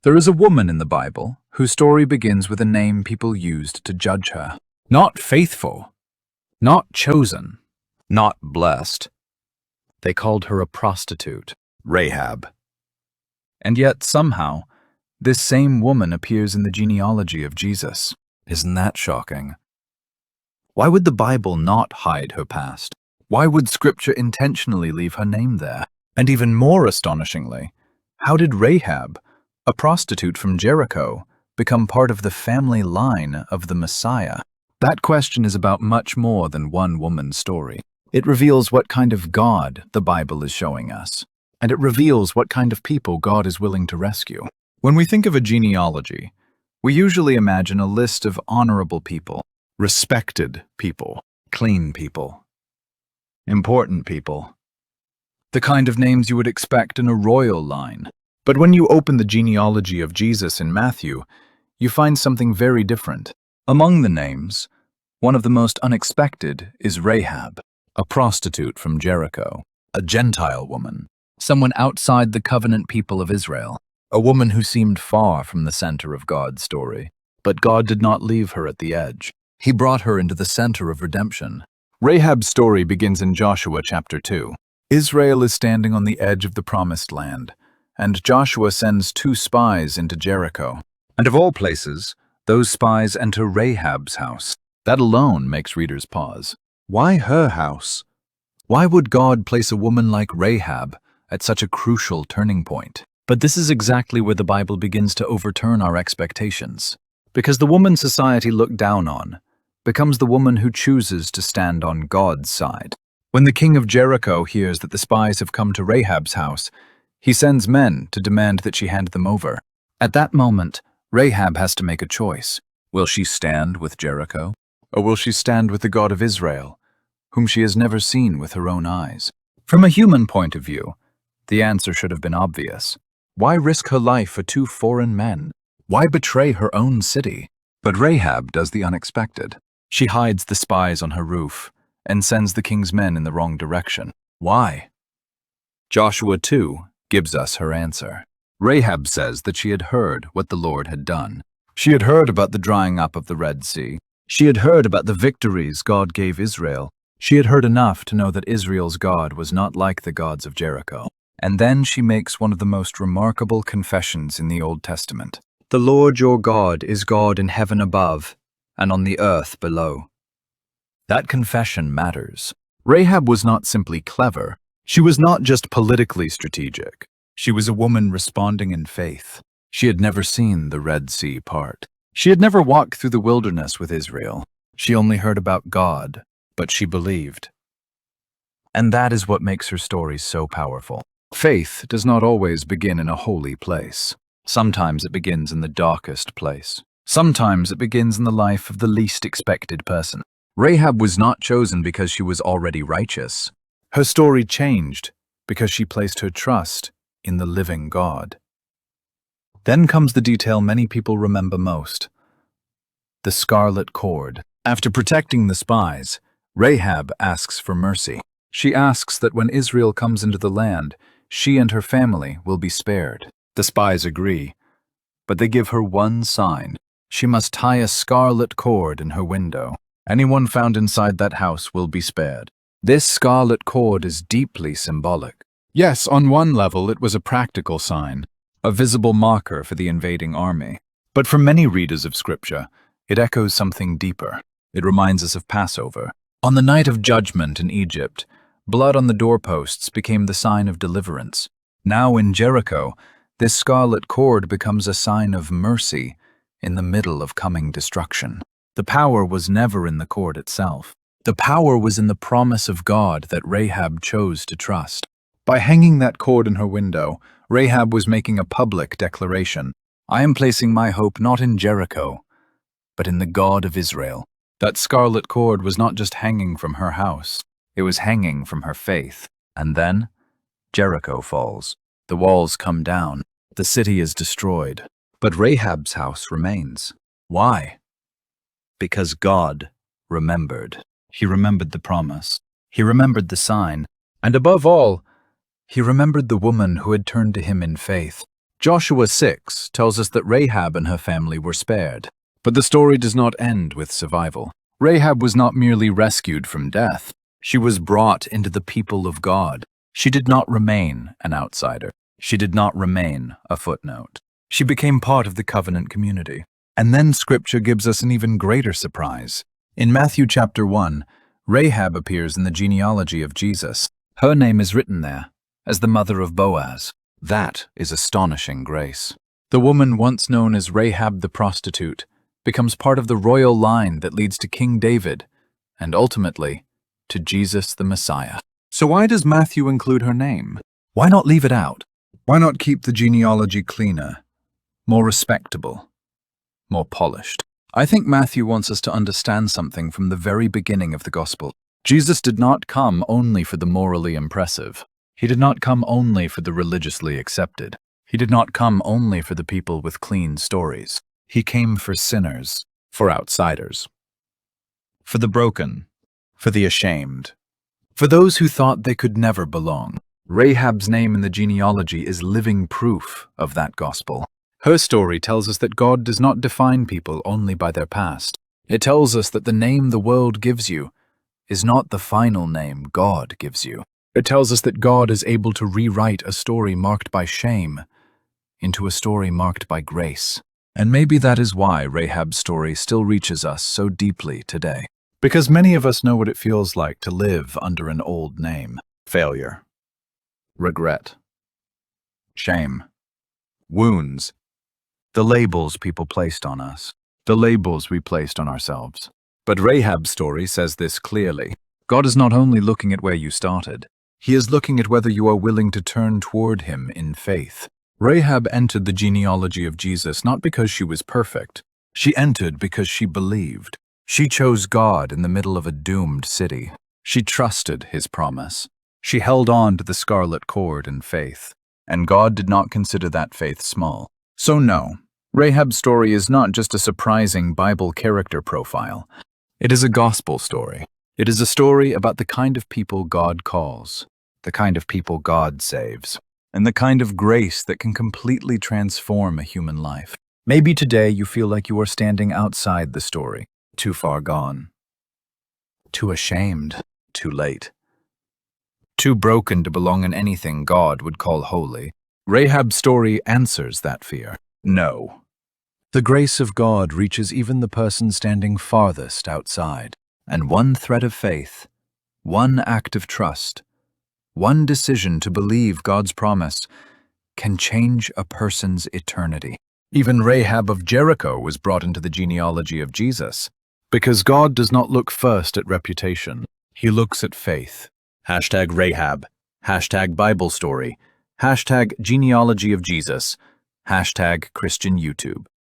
There is a woman in the Bible whose story begins with a name people used to judge her. Not faithful, not chosen, not blessed. They called her a prostitute, Rahab. And yet, somehow, this same woman appears in the genealogy of Jesus. Isn't that shocking? Why would the Bible not hide her past? Why would Scripture intentionally leave her name there? And even more astonishingly, how did Rahab, a prostitute from Jericho, become part of the family line of the Messiah? That question is about much more than one woman's story. It reveals what kind of God the Bible is showing us, and it reveals what kind of people God is willing to rescue. When we think of a genealogy, we usually imagine a list of honorable people, respected people, clean people, important people, the kind of names you would expect in a royal line. But when you open the genealogy of Jesus in Matthew, you find something very different. Among the names, one of the most unexpected is Rahab, a prostitute from Jericho, a Gentile woman, someone outside the covenant people of Israel, a woman who seemed far from the center of God's story. But God did not leave her at the edge. He brought her into the center of redemption. Rahab's story begins in Joshua chapter 2. Israel is standing on the edge of the promised land, and Joshua sends 2 spies into Jericho. And of all places, those spies enter Rahab's house. That alone makes readers pause. Why her house? Why would God place a woman like Rahab at such a crucial turning point? But this is exactly where the Bible begins to overturn our expectations. Because the woman society looked down on becomes the woman who chooses to stand on God's side. When the king of Jericho hears that the spies have come to Rahab's house, he sends men to demand that she hand them over. At that moment, Rahab has to make a choice. Will she stand with Jericho, or will she stand with the God of Israel, whom she has never seen with her own eyes? From a human point of view, the answer should have been obvious. Why risk her life for 2 foreign men? Why betray her own city? But Rahab does the unexpected. She hides the spies on her roof and sends the king's men in the wrong direction. Why? Joshua 2 gives us her answer. Rahab says that she had heard what the Lord had done. She had heard about the drying up of the Red Sea. She had heard about the victories God gave Israel. She had heard enough to know that Israel's God was not like the gods of Jericho. And then she makes one of the most remarkable confessions in the Old Testament. The Lord your God is God in heaven above and on the earth below. That confession matters. Rahab was not simply clever. She was not just politically strategic. She was a woman responding in faith. She had never seen the Red Sea part. She had never walked through the wilderness with Israel. She only heard about God, but she believed. And that is what makes her story so powerful. Faith does not always begin in a holy place. Sometimes it begins in the darkest place. Sometimes it begins in the life of the least expected person. Rahab was not chosen because she was already righteous. Her story changed because she placed her trust in the living God. Then comes the detail many people remember most: the scarlet cord. After protecting the spies, Rahab asks for mercy. She asks that when Israel comes into the land, she and her family will be spared. The spies agree, but they give her one sign. She must tie a scarlet cord in her window. Anyone found inside that house will be spared. This scarlet cord is deeply symbolic. Yes, on one level it was a practical sign, a visible marker for the invading army. But for many readers of Scripture, it echoes something deeper. It reminds us of Passover. On the night of judgment in Egypt, blood on the doorposts became the sign of deliverance. Now in Jericho, this scarlet cord becomes a sign of mercy in the middle of coming destruction. The power was never in the cord itself. The power was in the promise of God that Rahab chose to trust. By hanging that cord in her window, Rahab was making a public declaration. I am placing my hope not in Jericho, but in the God of Israel. That scarlet cord was not just hanging from her house. It was hanging from her faith. And then, Jericho falls. The walls come down. The city is destroyed. But Rahab's house remains. Why? Because God remembered. He remembered the promise. He remembered the sign. And above all, he remembered the woman who had turned to him in faith. Joshua 6 tells us that Rahab and her family were spared. But the story does not end with survival. Rahab was not merely rescued from death. She was brought into the people of God. She did not remain an outsider. She did not remain a footnote. She became part of the covenant community. And then Scripture gives us an even greater surprise. In Matthew chapter 1, Rahab appears in the genealogy of Jesus. Her name is written there as the mother of Boaz. That is astonishing grace. The woman once known as Rahab the prostitute becomes part of the royal line that leads to King David and ultimately to Jesus the Messiah. So why does Matthew include her name? Why not leave it out? Why not keep the genealogy cleaner, more respectable, more polished? I think Matthew wants us to understand something from the very beginning of the gospel. Jesus did not come only for the morally impressive. He did not come only for the religiously accepted. He did not come only for the people with clean stories. He came for sinners, for outsiders, for the broken, for the ashamed, for those who thought they could never belong. Rahab's name in the genealogy is living proof of that gospel. Her story tells us that God does not define people only by their past. It tells us that the name the world gives you is not the final name God gives you. It tells us that God is able to rewrite a story marked by shame into a story marked by grace. And maybe that is why Rahab's story still reaches us so deeply today. Because many of us know what it feels like to live under an old name. Failure, regret, shame, wounds, the labels people placed on us, the labels we placed on ourselves. But Rahab's story says this clearly. God is not only looking at where you started, He is looking at whether you are willing to turn toward Him in faith. Rahab entered the genealogy of Jesus not because she was perfect. She entered because she believed. She chose God in the middle of a doomed city. She trusted His promise. She held on to the scarlet cord in faith. And God did not consider that faith small. So no, Rahab's story is not just a surprising Bible character profile. It is a gospel story. It is a story about the kind of people God calls, the kind of people God saves, and the kind of grace that can completely transform a human life. Maybe today you feel like you are standing outside the story, too far gone, too ashamed, too late, too broken to belong in anything God would call holy. Rahab's story answers that fear. No. The grace of God reaches even the person standing farthest outside. And one thread of faith, one act of trust, one decision to believe God's promise can change a person's eternity. Even Rahab of Jericho was brought into the genealogy of Jesus. Because God does not look first at reputation. He looks at faith. #Rahab, #Bible story, #genealogy of Jesus, #Christian YouTube.